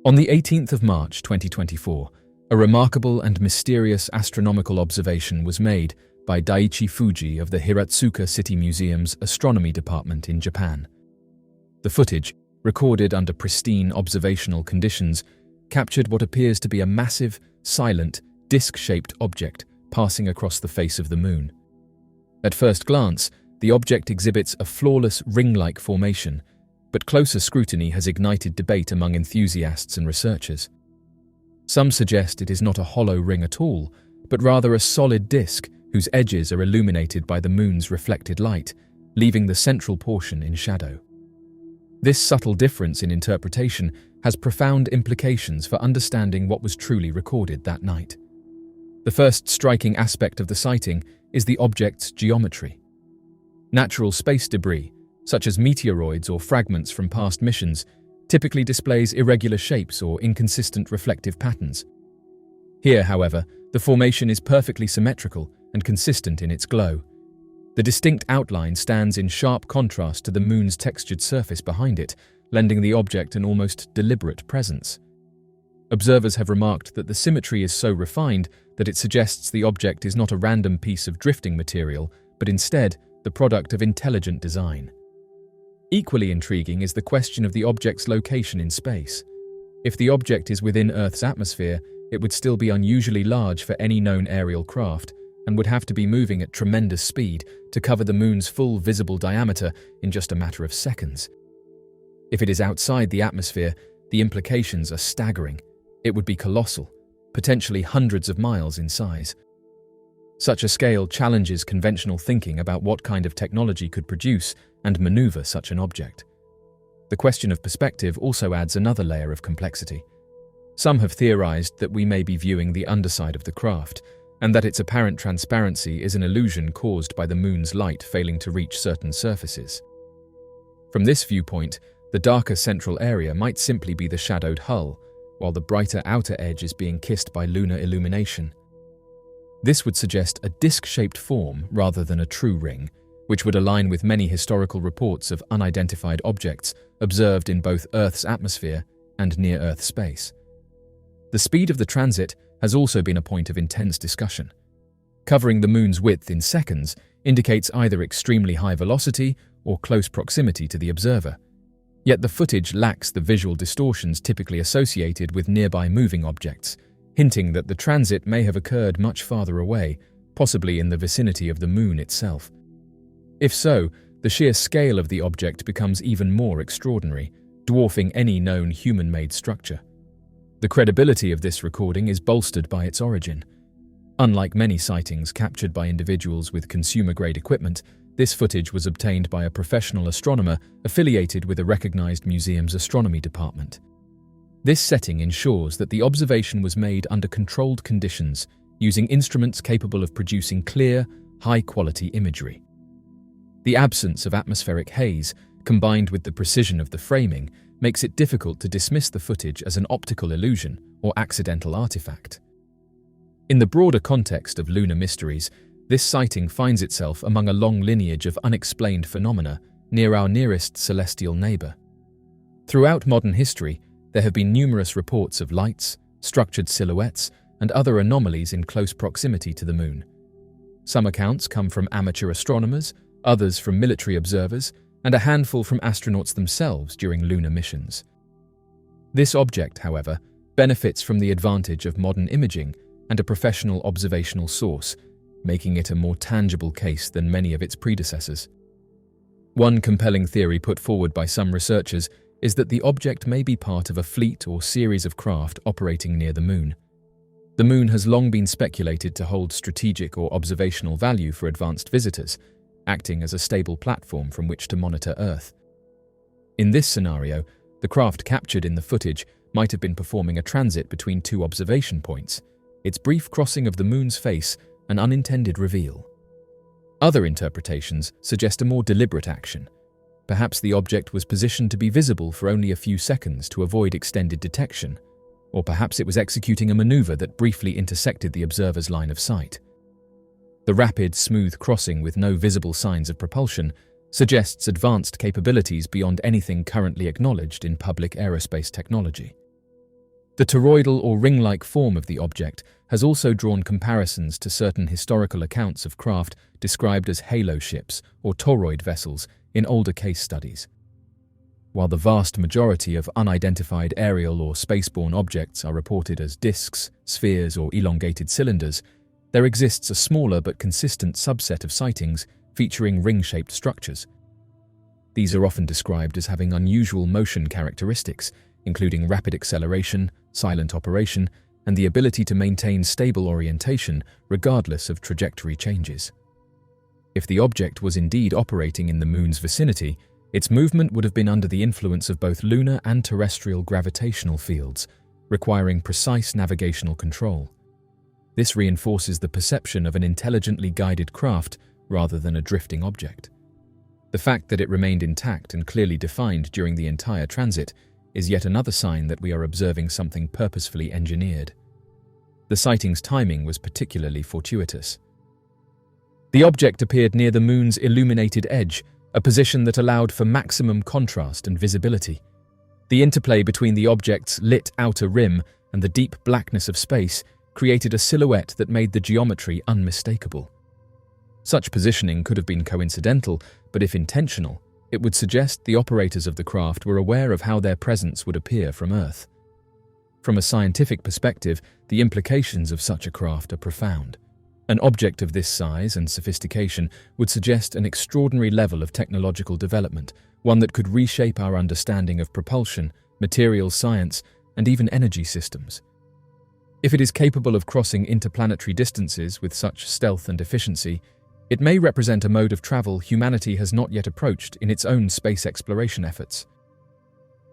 On the 18th of March 2024, a remarkable and mysterious astronomical observation was made by Daichi Fuji of the Hiratsuka City Museum's Astronomy Department in Japan. The footage, recorded under pristine observational conditions, captured what appears to be a massive, silent, disc-shaped object passing across the face of the Moon. At first glance, the object exhibits a flawless ring-like formation, but closer scrutiny has ignited debate among enthusiasts and researchers. Some suggest it is not a hollow ring at all, but rather a solid disk whose edges are illuminated by the Moon's reflected light, leaving the central portion in shadow. This subtle difference in interpretation has profound implications for understanding what was truly recorded that night. The first striking aspect of the sighting is the object's geometry. Natural space debris, such as meteoroids or fragments from past missions, typically displays irregular shapes or inconsistent reflective patterns. Here, however, the formation is perfectly symmetrical and consistent in its glow. The distinct outline stands in sharp contrast to the Moon's textured surface behind it, lending the object an almost deliberate presence. Observers have remarked that the symmetry is so refined that it suggests the object is not a random piece of drifting material, but instead the product of intelligent design. Equally intriguing is the question of the object's location in space. If the object is within Earth's atmosphere, it would still be unusually large for any known aerial craft and would have to be moving at tremendous speed to cover the Moon's full visible diameter in just a matter of seconds. If it is outside the atmosphere, the implications are staggering. It would be colossal, potentially hundreds of miles in size. Such a scale challenges conventional thinking about what kind of technology could produce and maneuver such an object. The question of perspective also adds another layer of complexity. Some have theorized that we may be viewing the underside of the craft, and that its apparent transparency is an illusion caused by the Moon's light failing to reach certain surfaces. From this viewpoint, the darker central area might simply be the shadowed hull, while the brighter outer edge is being kissed by lunar illumination. This would suggest a disc-shaped form rather than a true ring, which would align with many historical reports of unidentified objects observed in both Earth's atmosphere and near-Earth space. The speed of the transit has also been a point of intense discussion. Covering the Moon's width in seconds indicates either extremely high velocity or close proximity to the observer. Yet the footage lacks the visual distortions typically associated with nearby moving objects, hinting that the transit may have occurred much farther away, possibly in the vicinity of the Moon itself. If so, the sheer scale of the object becomes even more extraordinary, dwarfing any known human-made structure. The credibility of this recording is bolstered by its origin. Unlike many sightings captured by individuals with consumer-grade equipment, this footage was obtained by a professional astronomer affiliated with a recognized museum's astronomy department. This setting ensures that the observation was made under controlled conditions, using instruments capable of producing clear, high-quality imagery. The absence of atmospheric haze, combined with the precision of the framing, makes it difficult to dismiss the footage as an optical illusion or accidental artifact. In the broader context of lunar mysteries, this sighting finds itself among a long lineage of unexplained phenomena near our nearest celestial neighbor. Throughout modern history, there have been numerous reports of lights, structured silhouettes, and other anomalies in close proximity to the Moon. Some accounts come from amateur astronomers, others from military observers, and a handful from astronauts themselves during lunar missions. This object, however, benefits from the advantage of modern imaging and a professional observational source, making it a more tangible case than many of its predecessors. One compelling theory put forward by some researchers is that the object may be part of a fleet or series of craft operating near the Moon. The Moon has long been speculated to hold strategic or observational value for advanced visitors, acting as a stable platform from which to monitor Earth. In this scenario, the craft captured in the footage might have been performing a transit between two observation points, its brief crossing of the Moon's face an unintended reveal. Other interpretations suggest a more deliberate action. Perhaps the object was positioned to be visible for only a few seconds to avoid extended detection, or perhaps it was executing a maneuver that briefly intersected the observer's line of sight. The rapid, smooth crossing with no visible signs of propulsion suggests advanced capabilities beyond anything currently acknowledged in public aerospace technology. The toroidal or ring-like form of the object has also drawn comparisons to certain historical accounts of craft described as halo ships or toroid vessels in older case studies. While the vast majority of unidentified aerial or spaceborne objects are reported as disks, spheres, or elongated cylinders, there exists a smaller but consistent subset of sightings featuring ring-shaped structures. These are often described as having unusual motion characteristics, including rapid acceleration, silent operation, and the ability to maintain stable orientation regardless of trajectory changes. If the object was indeed operating in the Moon's vicinity, its movement would have been under the influence of both lunar and terrestrial gravitational fields, requiring precise navigational control. This reinforces the perception of an intelligently guided craft rather than a drifting object. The fact that it remained intact and clearly defined during the entire transit is yet another sign that we are observing something purposefully engineered. The sighting's timing was particularly fortuitous. The object appeared near the Moon's illuminated edge, a position that allowed for maximum contrast and visibility. The interplay between the object's lit outer rim and the deep blackness of space created a silhouette that made the geometry unmistakable. Such positioning could have been coincidental, but if intentional, it would suggest the operators of the craft were aware of how their presence would appear from Earth. From a scientific perspective, the implications of such a craft are profound. An object of this size and sophistication would suggest an extraordinary level of technological development, one that could reshape our understanding of propulsion, materials science, and even energy systems. If it is capable of crossing interplanetary distances with such stealth and efficiency, it may represent a mode of travel humanity has not yet approached in its own space exploration efforts.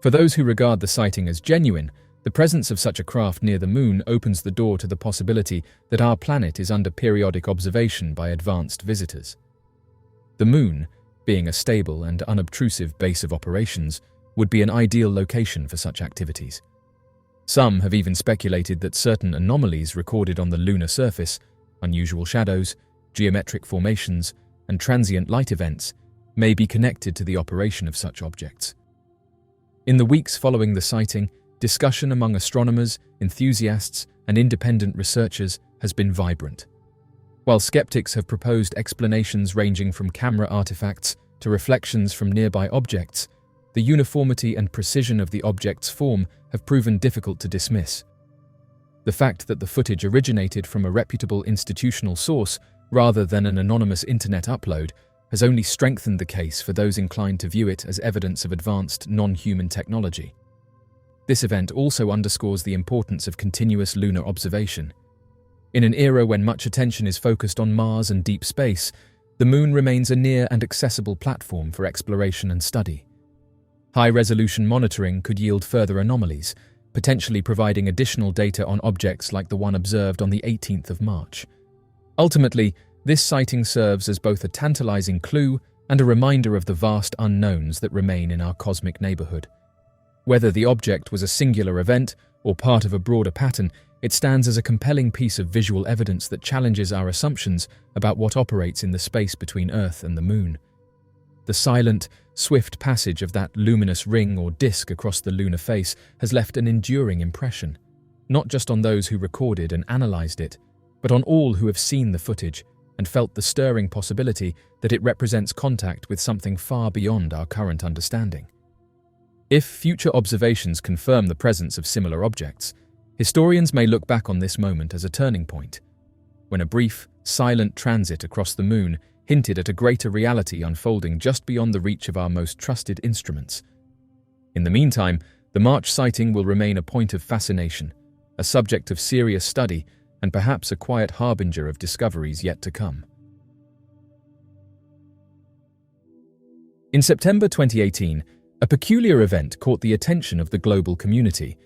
For those who regard the sighting as genuine, the presence of such a craft near the Moon opens the door to the possibility that our planet is under periodic observation by advanced visitors. The Moon, being a stable and unobtrusive base of operations, would be an ideal location for such activities. Some have even speculated that certain anomalies recorded on the lunar surface, unusual shadows, geometric formations, and transient light events, may be connected to the operation of such objects. In the weeks following the sighting, discussion among astronomers, enthusiasts, and independent researchers has been vibrant. While skeptics have proposed explanations ranging from camera artifacts to reflections from nearby objects, the uniformity and precision of the object's form have proven difficult to dismiss. The fact that the footage originated from a reputable institutional source rather than an anonymous internet upload has only strengthened the case for those inclined to view it as evidence of advanced non-human technology. This event also underscores the importance of continuous lunar observation. In an era when much attention is focused on Mars and deep space, the Moon remains a near and accessible platform for exploration and study. High-resolution monitoring could yield further anomalies, potentially providing additional data on objects like the one observed on the 18th of March. Ultimately, this sighting serves as both a tantalizing clue and a reminder of the vast unknowns that remain in our cosmic neighborhood. Whether the object was a singular event or part of a broader pattern, it stands as a compelling piece of visual evidence that challenges our assumptions about what operates in the space between Earth and the Moon. The silent, swift passage of that luminous ring or disk across the lunar face has left an enduring impression, not just on those who recorded and analyzed it, but on all who have seen the footage and felt the stirring possibility that it represents contact with something far beyond our current understanding. If future observations confirm the presence of similar objects, historians may look back on this moment as a turning point, when a brief, silent transit across the Moon hinted at a greater reality unfolding just beyond the reach of our most trusted instruments. In the meantime, the March sighting will remain a point of fascination, a subject of serious study, and perhaps a quiet harbinger of discoveries yet to come. In September 2018, a peculiar event caught the attention of the global community: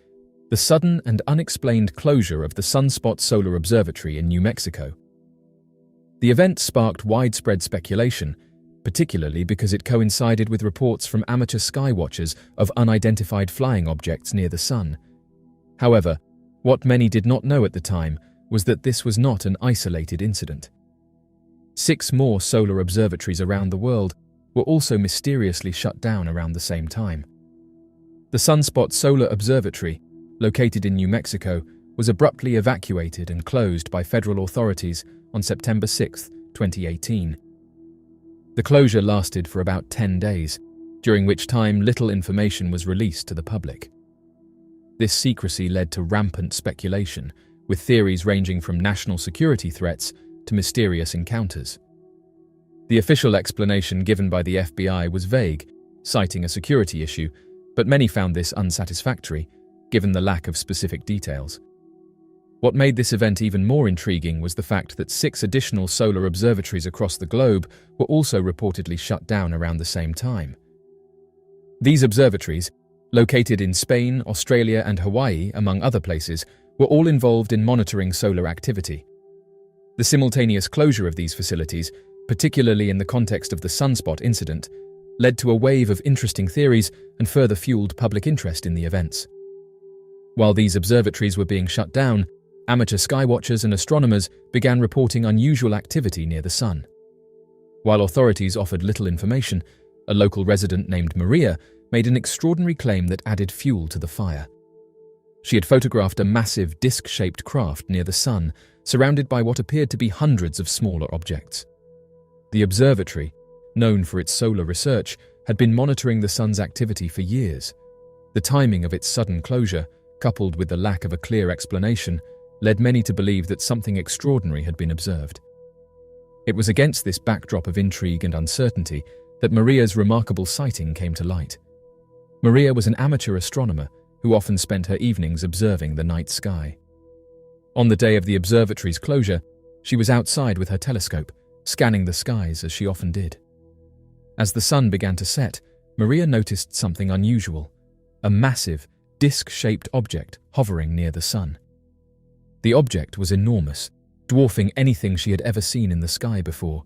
the sudden and unexplained closure of the Sunspot Solar Observatory in New Mexico. The event sparked widespread speculation, particularly because it coincided with reports from amateur skywatchers of unidentified flying objects near the Sun. However, what many did not know at the time was that this was not an isolated incident. 6 more solar observatories around the world were also mysteriously shut down around the same time. The Sunspot Solar Observatory, located in New Mexico, was abruptly evacuated and closed by federal authorities on September 6, 2018. The closure lasted for about 10 days, during which time little information was released to the public. This secrecy led to rampant speculation, with theories ranging from national security threats to mysterious encounters. The official explanation given by the FBI was vague, citing a security issue, but many found this unsatisfactory, given the lack of specific details. What made this event even more intriguing was the fact that 6 additional solar observatories across the globe were also reportedly shut down around the same time. These observatories, located in Spain, Australia, and Hawaii, among other places, were all involved in monitoring solar activity. The simultaneous closure of these facilities, particularly in the context of the sunspot incident, led to a wave of interesting theories and further fueled public interest in the events. While these observatories were being shut down, amateur skywatchers and astronomers began reporting unusual activity near the sun. While authorities offered little information, a local resident named Maria made an extraordinary claim that added fuel to the fire. She had photographed a massive disc-shaped craft near the sun, surrounded by what appeared to be hundreds of smaller objects. The observatory, known for its solar research, had been monitoring the sun's activity for years. The timing of its sudden closure, coupled with the lack of a clear explanation, led many to believe that something extraordinary had been observed. It was against this backdrop of intrigue and uncertainty that Maria's remarkable sighting came to light. Maria was an amateur astronomer who often spent her evenings observing the night sky. On the day of the observatory's closure, she was outside with her telescope, scanning the skies as she often did. As the sun began to set, Maria noticed something unusual: a massive, disc-shaped object hovering near the sun. The object was enormous, dwarfing anything she had ever seen in the sky before.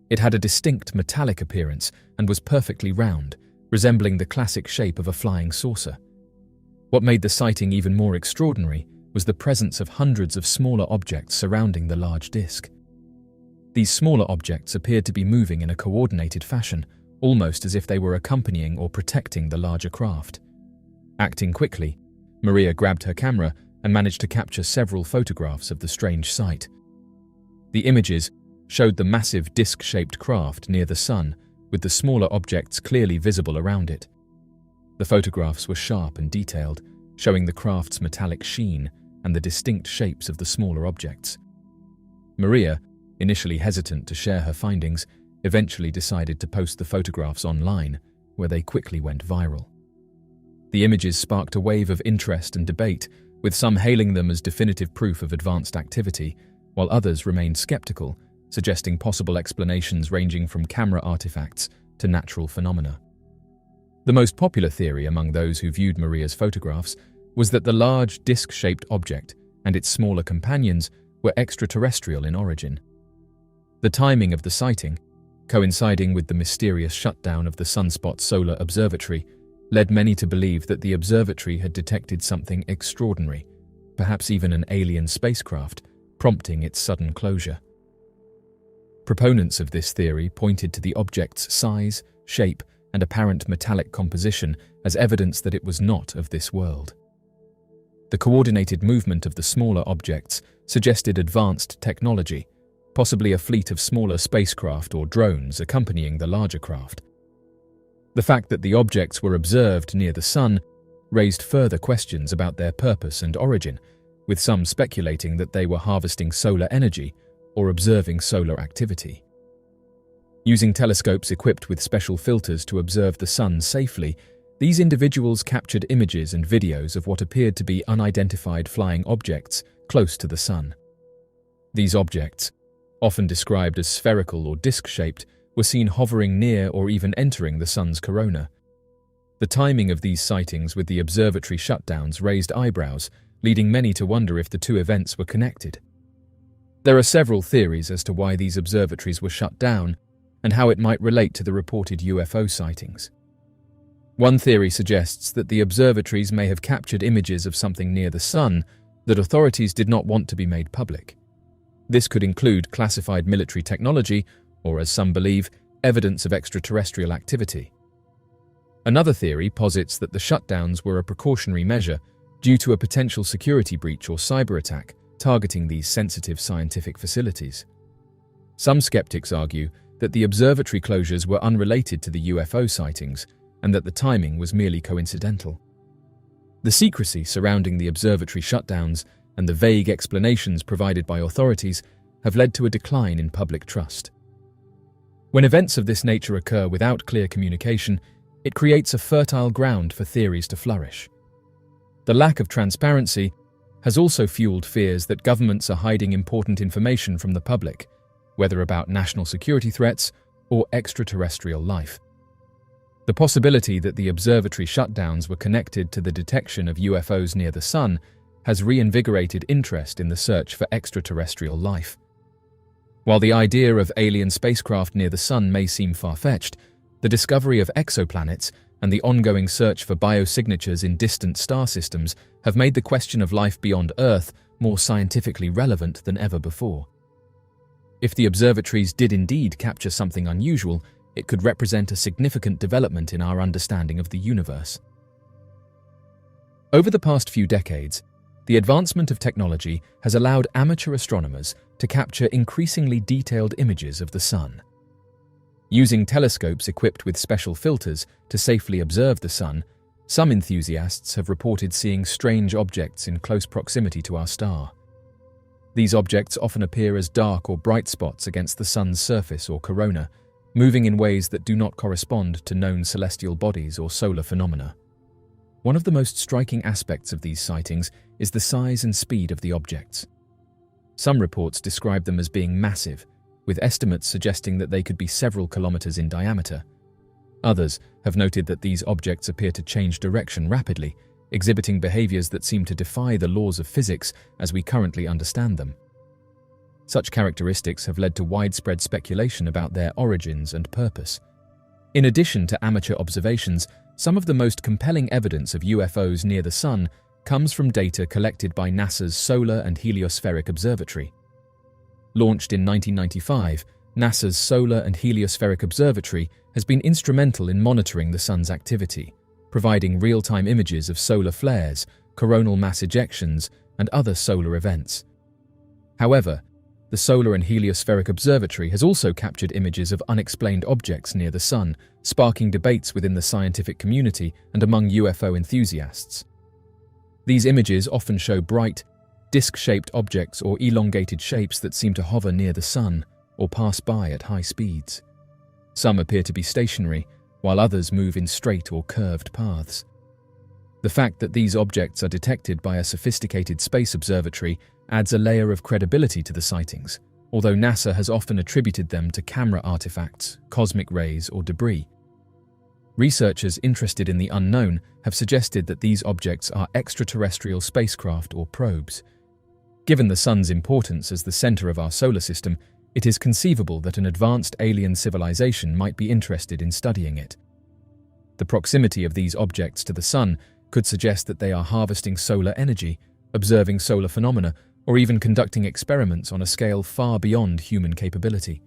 It had a distinct metallic appearance and was perfectly round, resembling the classic shape of a flying saucer. What made the sighting even more extraordinary was the presence of hundreds of smaller objects surrounding the large disk. These smaller objects appeared to be moving in a coordinated fashion, almost as if they were accompanying or protecting the larger craft. Acting quickly, Maria grabbed her camera and managed to capture several photographs of the strange sight. The images showed the massive disc-shaped craft near the sun, with the smaller objects clearly visible around it. The photographs were sharp and detailed, showing the craft's metallic sheen and the distinct shapes of the smaller objects. Maria, initially hesitant to share her findings, eventually decided to post the photographs online, where they quickly went viral. The images sparked a wave of interest and debate, with some hailing them as definitive proof of advanced activity, while others remained skeptical, suggesting possible explanations ranging from camera artifacts to natural phenomena. The most popular theory among those who viewed Maria's photographs was that the large disc-shaped object and its smaller companions were extraterrestrial in origin. The timing of the sighting, coinciding with the mysterious shutdown of the Sunspot Solar Observatory, led many to believe that the observatory had detected something extraordinary, perhaps even an alien spacecraft, prompting its sudden closure. Proponents of this theory pointed to the object's size, shape, and apparent metallic composition as evidence that it was not of this world. The coordinated movement of the smaller objects suggested advanced technology, possibly a fleet of smaller spacecraft or drones accompanying the larger craft. The fact that the objects were observed near the sun raised further questions about their purpose and origin, with some speculating that they were harvesting solar energy or observing solar activity. Using telescopes equipped with special filters to observe the sun safely, these individuals captured images and videos of what appeared to be unidentified flying objects close to the sun. These objects, often described as spherical or disc-shaped, were seen hovering near or even entering the sun's corona. The timing of these sightings with the observatory shutdowns raised eyebrows, leading many to wonder if the two events were connected. There are several theories as to why these observatories were shut down and how it might relate to the reported UFO sightings. One theory suggests that the observatories may have captured images of something near the sun that authorities did not want to be made public. This could include classified military technology or, as some believe, evidence of extraterrestrial activity. Another theory posits that the shutdowns were a precautionary measure due to a potential security breach or cyber attack targeting these sensitive scientific facilities. Some skeptics argue that the observatory closures were unrelated to the UFO sightings and that the timing was merely coincidental. The secrecy surrounding the observatory shutdowns and the vague explanations provided by authorities have led to a decline in public trust. When events of this nature occur without clear communication, it creates a fertile ground for theories to flourish. The lack of transparency has also fueled fears that governments are hiding important information from the public, whether about national security threats or extraterrestrial life. The possibility that the observatory shutdowns were connected to the detection of UFOs near the Sun has reinvigorated interest in the search for extraterrestrial life. While the idea of alien spacecraft near the Sun may seem far-fetched, the discovery of exoplanets and the ongoing search for biosignatures in distant star systems have made the question of life beyond Earth more scientifically relevant than ever before. If the observatories did indeed capture something unusual, it could represent a significant development in our understanding of the universe. Over the past few decades, the advancement of technology has allowed amateur astronomers to capture increasingly detailed images of the Sun. Using telescopes equipped with special filters to safely observe the Sun, some enthusiasts have reported seeing strange objects in close proximity to our star. These objects often appear as dark or bright spots against the Sun's surface or corona, moving in ways that do not correspond to known celestial bodies or solar phenomena. One of the most striking aspects of these sightings is the size and speed of the objects. Some reports describe them as being massive, with estimates suggesting that they could be several kilometers in diameter. Others have noted that these objects appear to change direction rapidly, exhibiting behaviors that seem to defy the laws of physics as we currently understand them. Such characteristics have led to widespread speculation about their origins and purpose. In addition to amateur observations, some of the most compelling evidence of UFOs near the Sun comes from data collected by NASA's Solar and Heliospheric Observatory. Launched in 1995, NASA's Solar and Heliospheric Observatory has been instrumental in monitoring the Sun's activity, providing real-time images of solar flares, coronal mass ejections, and other solar events. However, the Solar and Heliospheric Observatory has also captured images of unexplained objects near the Sun, sparking debates within the scientific community and among UFO enthusiasts. These images often show bright, disc-shaped objects or elongated shapes that seem to hover near the Sun or pass by at high speeds. Some appear to be stationary, while others move in straight or curved paths. The fact that these objects are detected by a sophisticated space observatory adds a layer of credibility to the sightings, although NASA has often attributed them to camera artifacts, cosmic rays, or debris. Researchers interested in the unknown have suggested that these objects are extraterrestrial spacecraft or probes. Given the Sun's importance as the center of our solar system, it is conceivable that an advanced alien civilization might be interested in studying it. The proximity of these objects to the Sun could suggest that they are harvesting solar energy, observing solar phenomena, or even conducting experiments on a scale far beyond human capability.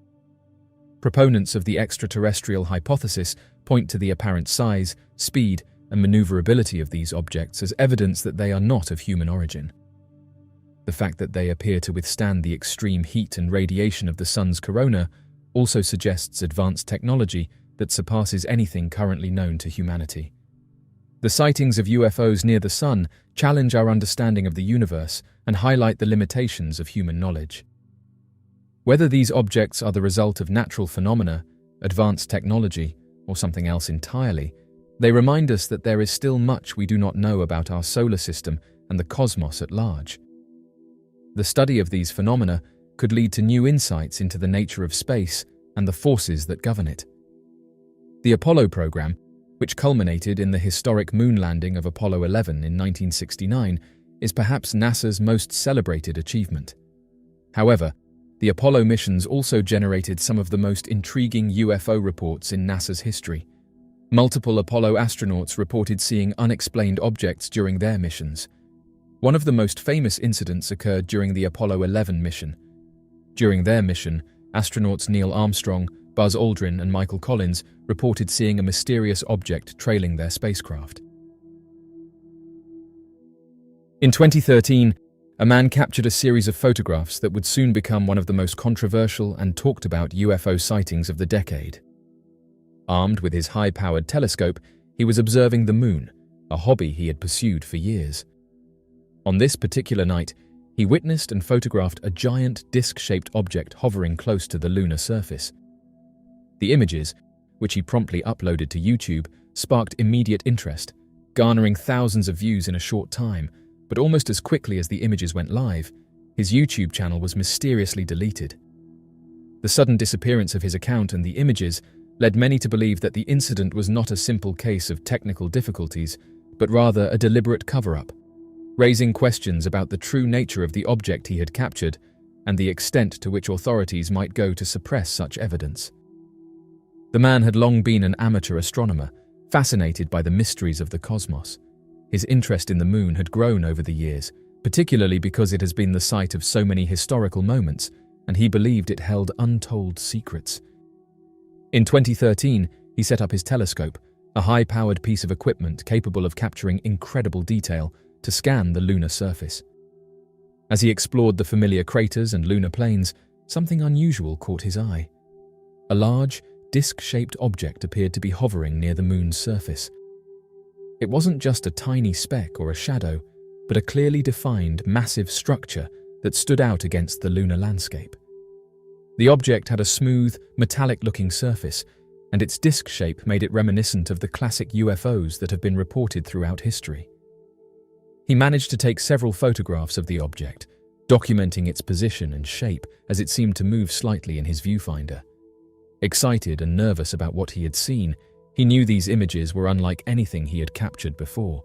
Proponents of the extraterrestrial hypothesis point to the apparent size, speed, and maneuverability of these objects as evidence that they are not of human origin. The fact that they appear to withstand the extreme heat and radiation of the Sun's corona also suggests advanced technology that surpasses anything currently known to humanity. The sightings of UFOs near the Sun challenge our understanding of the universe and highlight the limitations of human knowledge. Whether these objects are the result of natural phenomena, advanced technology, or something else entirely, they remind us that there is still much we do not know about our solar system and the cosmos at large. The study of these phenomena could lead to new insights into the nature of space and the forces that govern it. The Apollo program, which culminated in the historic moon landing of Apollo 11 in 1969, is perhaps NASA's most celebrated achievement. However, the Apollo missions also generated some of the most intriguing UFO reports in NASA's history. Multiple Apollo astronauts reported seeing unexplained objects during their missions. One of the most famous incidents occurred during the Apollo 11 mission. During their mission, astronauts Neil Armstrong, Buzz Aldrin, and Michael Collins reported seeing a mysterious object trailing their spacecraft. In 2013, a man captured a series of photographs that would soon become one of the most controversial and talked about UFO sightings of the decade. Armed with his high-powered telescope, he was observing the moon, a hobby he had pursued for years. On this particular night, he witnessed and photographed a giant disc-shaped object hovering close to the lunar surface. The images, which he promptly uploaded to YouTube, sparked immediate interest, garnering thousands of views in a short time, but almost as quickly as the images went live, his YouTube channel was mysteriously deleted. The sudden disappearance of his account and the images led many to believe that the incident was not a simple case of technical difficulties, but rather a deliberate cover-up, raising questions about the true nature of the object he had captured and the extent to which authorities might go to suppress such evidence. The man had long been an amateur astronomer, fascinated by the mysteries of the cosmos. His interest in the moon had grown over the years, particularly because it has been the site of so many historical moments, and he believed it held untold secrets. In 2013, he set up his telescope, a high-powered piece of equipment capable of capturing incredible detail, to scan the lunar surface. As he explored the familiar craters and lunar plains, something unusual caught his eye. A large, disc-shaped object appeared to be hovering near the moon's surface. It wasn't just a tiny speck or a shadow, but a clearly defined, massive structure that stood out against the lunar landscape. The object had a smooth, metallic-looking surface, and its disc shape made it reminiscent of the classic UFOs that have been reported throughout history. He managed to take several photographs of the object, documenting its position and shape as it seemed to move slightly in his viewfinder. Excited and nervous about what he had seen, he knew these images were unlike anything he had captured before.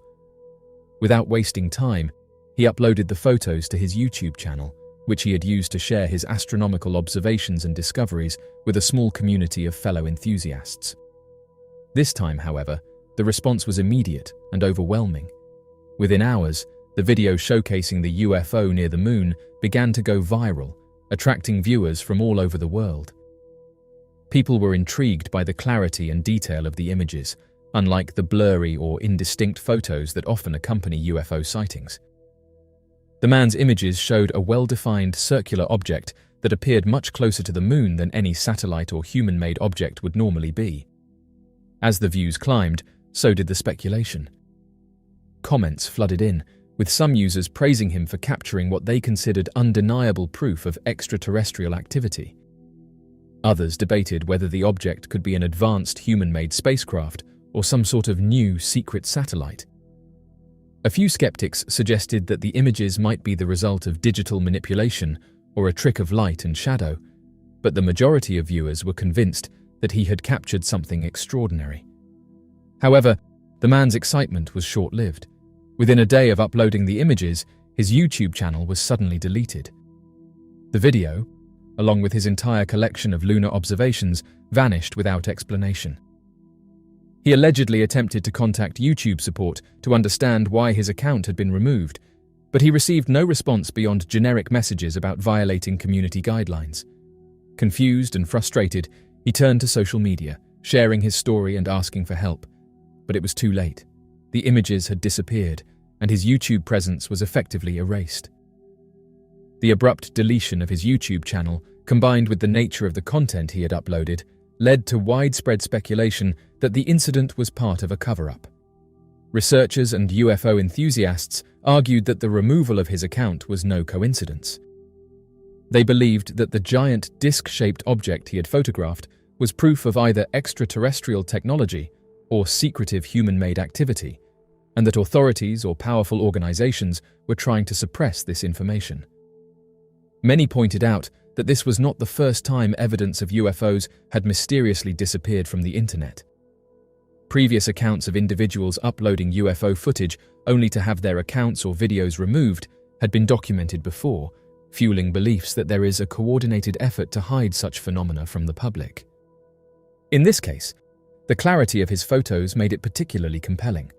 Without wasting time, he uploaded the photos to his YouTube channel, which he had used to share his astronomical observations and discoveries with a small community of fellow enthusiasts. This time, however, the response was immediate and overwhelming. Within hours, the video showcasing the UFO near the moon began to go viral, attracting viewers from all over the world. People were intrigued by the clarity and detail of the images, unlike the blurry or indistinct photos that often accompany UFO sightings. The man's images showed a well-defined circular object that appeared much closer to the moon than any satellite or human-made object would normally be. As the views climbed, so did the speculation. Comments flooded in, with some users praising him for capturing what they considered undeniable proof of extraterrestrial activity. Others debated whether the object could be an advanced human-made spacecraft or some sort of new secret satellite. A few skeptics suggested that the images might be the result of digital manipulation or a trick of light and shadow, but the majority of viewers were convinced that he had captured something extraordinary. However, the man's excitement was short-lived. Within a day of uploading the images, his YouTube channel was suddenly deleted. The video, along with his entire collection of lunar observations, vanished without explanation. He allegedly attempted to contact YouTube support to understand why his account had been removed, but he received no response beyond generic messages about violating community guidelines. Confused and frustrated, he turned to social media, sharing his story and asking for help. But it was too late. The images had disappeared, and his YouTube presence was effectively erased. The abrupt deletion of his YouTube channel, combined with the nature of the content he had uploaded, led to widespread speculation that the incident was part of a cover-up. Researchers and UFO enthusiasts argued that the removal of his account was no coincidence. They believed that the giant disc-shaped object he had photographed was proof of either extraterrestrial technology or secretive human-made activity, and that authorities or powerful organizations were trying to suppress this information. Many pointed out that this was not the first time evidence of UFOs had mysteriously disappeared from the internet. Previous accounts of individuals uploading UFO footage only to have their accounts or videos removed had been documented before, fueling beliefs that there is a coordinated effort to hide such phenomena from the public. In this case, the clarity of his photos made it particularly compelling.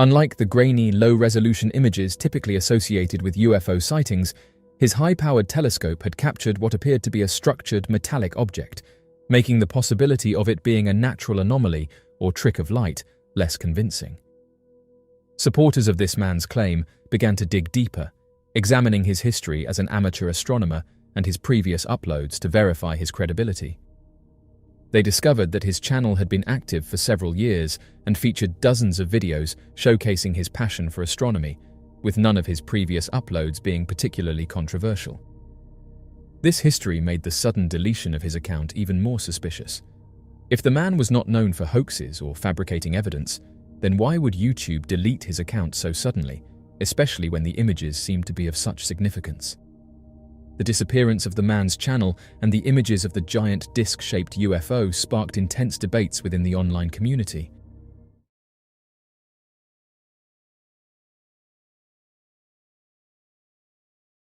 Unlike the grainy, low-resolution images typically associated with UFO sightings, his high-powered telescope had captured what appeared to be a structured metallic object, making the possibility of it being a natural anomaly or trick of light less convincing. Supporters of this man's claim began to dig deeper, examining his history as an amateur astronomer and his previous uploads to verify his credibility. They discovered that his channel had been active for several years and featured dozens of videos showcasing his passion for astronomy, with none of his previous uploads being particularly controversial. This history made the sudden deletion of his account even more suspicious. If the man was not known for hoaxes or fabricating evidence, then why would YouTube delete his account so suddenly, especially when the images seemed to be of such significance? The disappearance of the man's channel and the images of the giant disc-shaped UFO sparked intense debates within the online community.